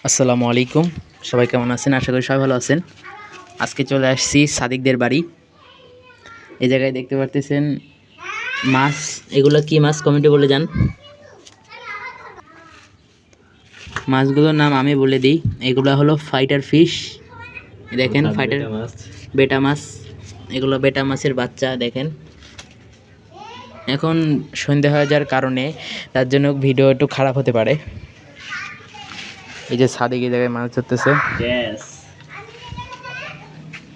আসসালামু আলাইকুম। সবাই কেমন আছেন? আশা করি সবাই ভালো আছেন। আজকে চলে আসছি সাদিকদের বাড়ি। এই জায়গায় দেখতে পারতেছেন মাছ। এগুলো কি মাছ কমেন্টে বলে যান। মাছগুলোর নাম আমি বলে দিই। এগুলো হলো ফাইটার ফিশ। দেখেন ফাইটার বেটা মাছ। এগুলো বেটা মাছের বাচ্চা। দেখেন এখন সন্ধ্যা হয়ে যাওয়ার কারণে তার জন্য ভিডিও একটু খারাপ হতে পারে। এই যে সাদিক এই জায়গায় মাছ ধরতেছে।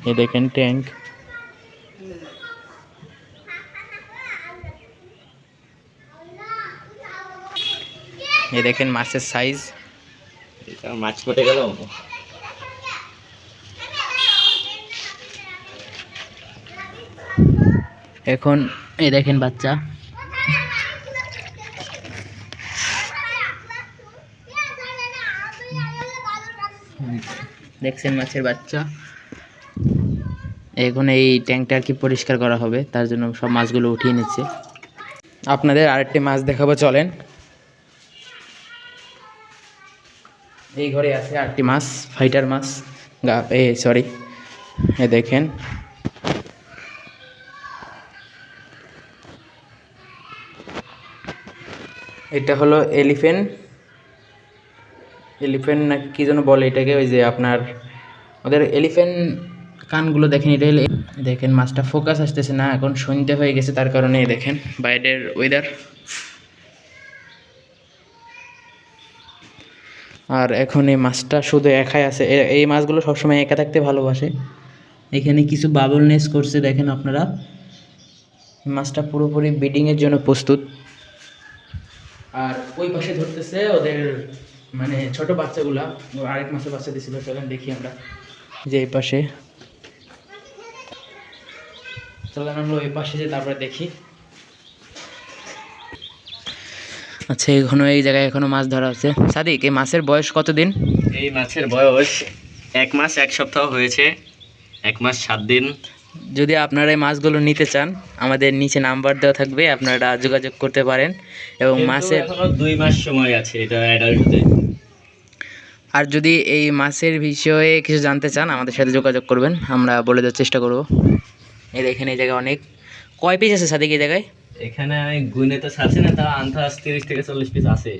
এই দেখেন ট্যাঙ্ক। এই দেখেন মাছের সাইজ। মাছ পড়ে গেল। এখন এই দেখেন বাচ্চা। দেখছেন মাছের বাচ্চা। এখন এই ট্যাঙ্কটা আর কি পরিষ্কার করা হবে, তার জন্য সব মাছগুলো উঠিয়ে নিচ্ছে। আপনাদের আরেকটি মাছ দেখাবো, চলেন। এই ঘরে আছে আরেকটি মাছ, ফাইটার মাছ। সরি, এ দেখেন। এটা হলো এলিফ্যান্ট না কি যেন বলে এটাকে, ওই যে আপনার ওদের এলিফ্যান্ট কানগুলো দেখেন। এটা দেখেন মাছটা ফোকাস আসতেছে না, এখন সন্ধ্যে হয়ে গেছে তার কারণে। দেখেন বাইরের ওয়েদার। আর এখন এই মাছটা শুধু একাই আছে। এই মাছগুলো সবসময় একা থাকতে ভালোবাসে। এখানে কিছু বাবল নেস করছে, দেখেন আপনারা। মাছটা পুরোপুরি ব্রিডিংয়ের জন্য প্রস্তুত। আর ওই পাশে ধরতেছে ওদের মানে ছোট বাচ্চাগুলা। আরেক মাসের বাচ্চা দিয়েছিল, চলেন দেখি আমরা। যে এই পাশে, চলেন আমরা ওই পাশে যে তারপরে দেখি। আচ্ছা, এখনো এই জায়গায় এখনো মাছ ধরা হচ্ছে। সাদিক, এই মাছের বয়স কতদিন? এই মাছের বয়স 1 মাস 1 সপ্তাহ হয়েছে। 1 মাস 7 দিন। যদি আপনারা এই মাছগুলো নিতে চান, আমাদের নিচে নাম্বার দেওয়া থাকবে, আপনারা যোগাযোগ করতে পারেন। এবং মাছের এখনো 2 মাস সময় আছে এটা অ্যাডাল্ট হতে। আর যদি এই মাছের বিষয়ে কিছু জানতে চান, আমাদের সাথে যোগাযোগ করবেন, আমরা বলে দেওয়ার চেষ্টা করব। এই দেখেন এই জায়গায় অনেক। কয় পিস আছে সাদিক এই জায়গায়? এখানে আমি গুনে তো ছাড়ছি না, তা আন্দাজ 30 থেকে 40 পিস আছে।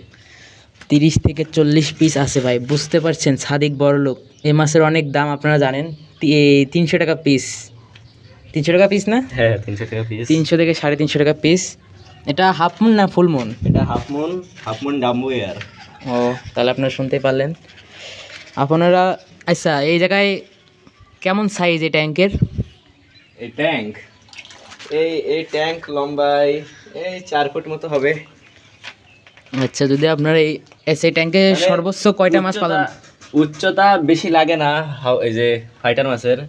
30 থেকে 40 পিস আছে ভাই, বুঝতে পারছেন সাদিক বড়লোক। এই মাছের অনেক দাম আপনারা জানেন। 300 টাকা পিস। 300 টাকা পিস না? হ্যাঁ, 300 টাকা পিস। 300 থেকে 350 টাকা পিস। এটা হাফ মুন না ফুল মুন? এটা হাফ মুন ডাম্বো এয়ার। ও, তাহলে আপনারা শুনতে পারলেন আপনারা। আচ্ছা, এই জায়গায় কেমন সাইজ এই ট্যাঙ্কের? এই ট্যাঙ্ক এই ট্যাঙ্ক লম্বায় এই 4 ফুট মতো হবে। আচ্ছা, যদি আপনার সেই ট্যাঙ্কে সর্বোচ্চ কয়টা মাছ পালন? উচ্চতা বেশি লাগে না। এই যে ফাইটার মাছের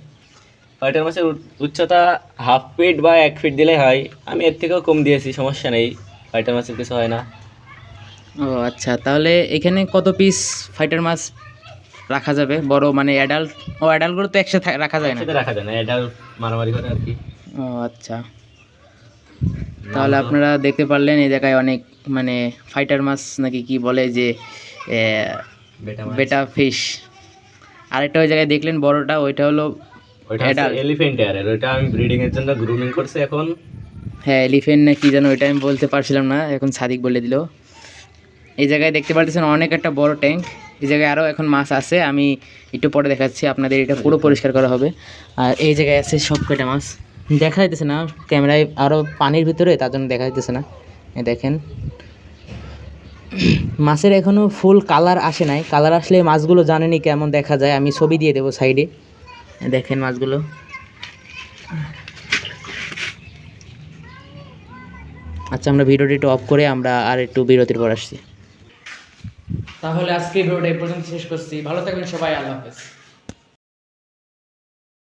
উচ্চতা হাফ ফিট বা 1 ফিট দিলে হয়। আমি এর থেকেও কম দিয়েছি, সমস্যা নেই। ফাইটার মাছের কিছু হয় না। ও আচ্ছা, তাহলে এখানে কত পিস ফাইটার মাছ রাখা যাবে? বড় মানে অ্যাডাল্ট? ও, অ্যাডাল্টগুলো তো একসাথে রাখা যায় না। রাখা যায় না, অ্যাডাল্ট মারামারি করে আর কি। ও আচ্ছা, তাহলে আপনারা দেখতে পারলেন এই জায়গায় অনেক মানে ফাইটার মাছ নাকি কি বলে যে বেটা ফিশ। আরেকটা ওই জায়গায় দেখলেন বড়টা, ওইটা হলো এলিফ্যান্ট এয়ার। ওইটা আমি ব্রিডিং এর জন্য গ্রুমিং করছি এখন। হ্যাঁ, এলিফ্যান্ট না কি জানো, ওইটা আমি বলতে পারছিলাম না, এখন সাদিক বলে দিল। এই জায়গায় দেখতে পারতেছেন অনেক একটা বড় ট্যাঙ্ক। এই জায়গায় আরও এখন মাছ আছে, আমি একটু পরে দেখাচ্ছি আপনাদের। এটা পুরো পরিষ্কার করা হবে। আর এই জায়গায় আছে সব কটা মাছ, দেখা যাইতেছে না ক্যামেরায়, আরও পানির ভিতরে, তার জন্য দেখা যাইতেছে না। দেখেন মাছের এখনও ফুল কালার আসে নাই। কালার আসলে মাছগুলো জানেনি কেমন দেখা যায়, আমি ছবি দিয়ে দেবো সাইডে। দেখেন মাছগুলো। আচ্ছা, আমরা ভিডিওটি একটু অফ করে আমরা আর একটু বিরতির পর আসছি। তাহলে আজকে ভিডিওটা এই পর্যন্ত শেষ করছি। ভালো থাকবেন সবাই, আল্লাহ হাফেজ।